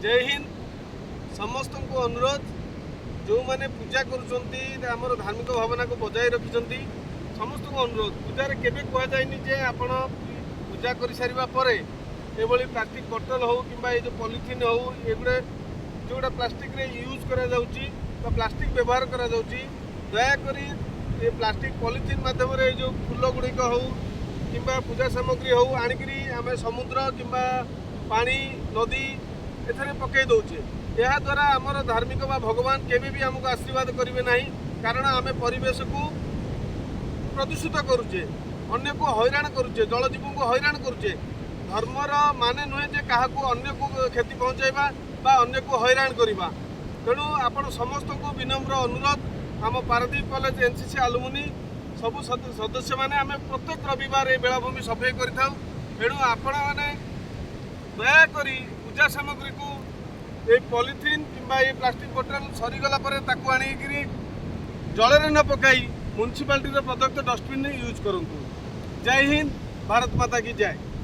जय हिंद। समस्त को अनुरोध जो मैंने पूजा कर धार्मिक भावना को बजाय रखिंट समस्त को अनुरोध पूजार केवे कहुए जे आपण पूजा कर सारा पर ये प्लास्टिक बोतल हो कि जो पॉलिथीन हो ये जोड़ा प्लास्टिक रे यूज करा प्लास्टिक व्यवहार करा दयाकोरी ये प्लास्टिक पॉलिथीन माध्यम जो फूल गुड़िक हो कि पूजा सामग्री हो आणिकी आम समुद्र कि पानी नदी एथरे पकई दौचे यह द्वारा आमर धार्मिक बा भगवान केबे भी हमको आशीर्वाद करेंगे ना कारण आम परिवेश को प्रदूषित करुचे अन्य को हैरान करुचे जलजीव को हैरान करुचे धर्मर माने नुहे जे क्या अन्य को क्षति पहुँचाइबा बा अन्य को हैरान करवा तेणु आपण समस्त को विनम्र अनुरोध आम पारादीप कॉलेज एनसीसी आलुमिनी सबु सदस्य माने आम प्रत्येक रविवार ये बेलाभूमि सफाई करूँ आपण मैंने दयाकोरी पूजा सामग्री को ये पॉलिथीन कि ये प्लास्टिक बोतल सरीगला आनिकी जल न पकाई म्यूनिसिपालिटी प्रदत्त डस्टबिन यूज करूँ। जय हिंद, भारत माता की जय।